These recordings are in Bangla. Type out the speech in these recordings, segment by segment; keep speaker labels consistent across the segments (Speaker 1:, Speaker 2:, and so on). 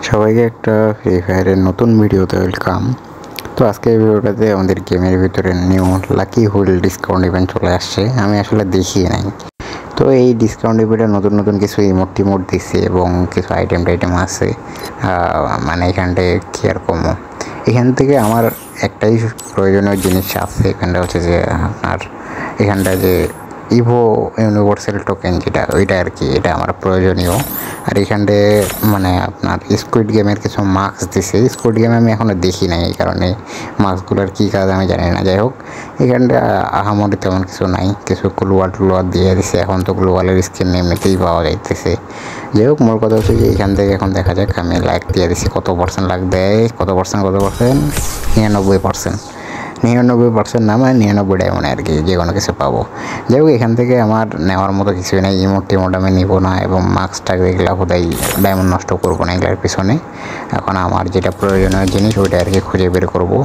Speaker 1: সবাইকে একটা ফ্রি ফায়ারের নতুন ভিডিওতে ওয়েলকাম। তো আজকে এই ভিডিওটাতে আমাদের গেমের ভিতরে new lucky wheel discount event চলে আসছে। আমি আসলে দেখিয়ে নাই। তো এই ডিসকাউন্ট ইভেন্টে নতুন নতুন কিছু ইমোট দিচ্ছে এবং কিছু টাইটেম আছে। মানে এখানটায় কি আর কমো, এখান থেকে আমার একটাই প্রয়োজনীয় জিনিস আছে। এখানটা হচ্ছে যে আপনার এখানটা যে ইভো ইউনিভার্সাল টোকেন যেটা ওইটা আর কি, এটা আমার প্রয়োজনীয়। আর এখানটায় মানে আপনার স্কুইড গেমের কিছু মাস্ক দিছে। স্কুইড গেম আমি এখনও দেখি নাই, এই কারণে মাস্কগুলোর কী কাজ আমি জানি না। যাই হোক, এখানটা আহামরি তেমন কিছু নাই, কিছু গ্লোয়াল দিয়ে দিছে। এখন তো গ্লোয়ালের স্কিন এমনিতেই পাওয়া যাইতেছে। যাই হোক, মোর কথা হচ্ছে যে এখান থেকে এখন দেখা যাক। আমি লাইক দিয়ে দিছি, কত পার্সেন্ট লাগ দেয়, কত পার্সেন্ট 99%। 99% না, মানে 99 ডায়মন্ড আর কি, যে কোনো কিছু পাবো। যাই হোক, এখান থেকে আমার নেওয়ার মতো কিছুই নেই। ইমোট আমি নিব না, এবং মাস্কটা এগুলো খোদাই ডায়মন্ড নষ্ট করবো না এগুলোর পিছনে। এখন আমার যেটা প্রয়োজনীয় জিনিস ওইটা আর কি খুঁজে বের করবো।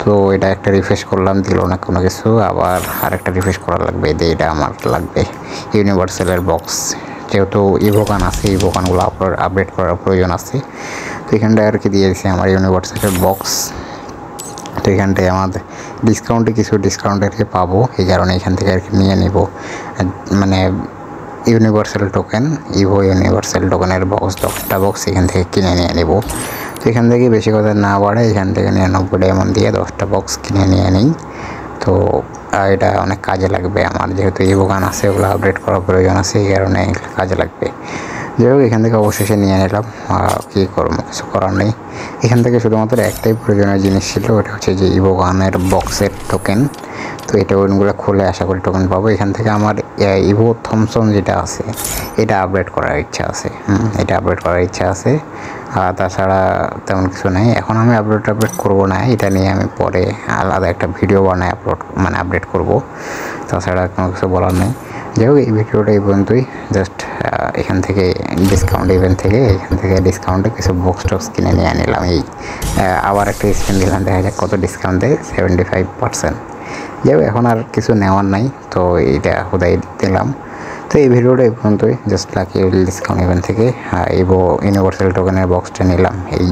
Speaker 1: তো এটা একটা রিফ্রেশ করলাম, দিল না কোনো কিছু। আবার আরেকটা রিফ্রেশ করা লাগবে, এটা আমার লাগবে ইউনিভার্সালের বক্স। যেহেতু ইভোকান আছে, ইভোকানগুলো আপডেট করার প্রয়োজন আছে। তো এখানটায় আর কি দিয়ে দিচ্ছি আমার ইউনিভার্সালের বক্স। তো এখানটায় আমাদের কিছু ডিসকাউন্ট আর কি পাবো, এই কারণে এখান থেকে আর কি নিয়ে নিব। মানে ইউনিভার্সাল টোকেন, ইভো ইউনিভার্সাল টোকেনের বক্স 10টা বক্স এখান থেকে কিনে নিয়ে নেব। তো এখান থেকে বেশি কথা না বাড়ে, এখান থেকে 99 ডায়মন্ড দিয়ে 10টা বক্স কিনে নিয়ে নিই। তো এটা অনেক কাজে লাগবে আমার, যেহেতু ইভোগান আছে, ওগুলো আপডেট করার প্রয়োজন আছে, এই কারণে কাজে লাগবে। যাই হোক, এখান থেকে অবশেষে নিয়ে নিলাম। কী করবো, কিছু করার নেই। এখান থেকে শুধুমাত্র একটাই প্রয়োজনীয় জিনিস ছিল, ওটা হচ্ছে যে ইভোগানের বক্সের টোকেন। তো এই টোকেনগুলো খুলে আশা করি টোকেন পাবো। এখান থেকে আমার ইভো থমসন যেটা আছে, এটা আপডেট করার ইচ্ছা আছে। এটা আপডেট করার ইচ্ছা আছে। আর তাছাড়া তেমন কিছু নেই। এখন আমি আপডেট করবো না, এটা নিয়ে আমি পরে আলাদা একটা ভিডিও বানায় আপডেট করব। তাছাড়া কোনো কিছু বলার নেই। যাই হোক, এই ভিডিওটা এই পর্যন্তই। জাস্ট এখান থেকে ডিসকাউন্ট ইভেন্ট থেকে এখান থেকে ডিসকাউন্টে কিছু বক্স কিনে নিয়ে নিলাম। এই আবার একটা স্ক্রিন দিলাম, দেখা যাক কত ডিসকাউন্ট দেয়, 75%। যাই হোক, এখন আর কিছু নেওয়ার নাই, তো এইটা হুদাই দিলাম। তো এই ভিডিওটা এই পর্যন্তই। জাস্ট লাকি ডিসকাউন্ট ইভেন্ট থেকে ইভো ইউনিভার্সাল টোকেনের বক্সটা নিলাম। এই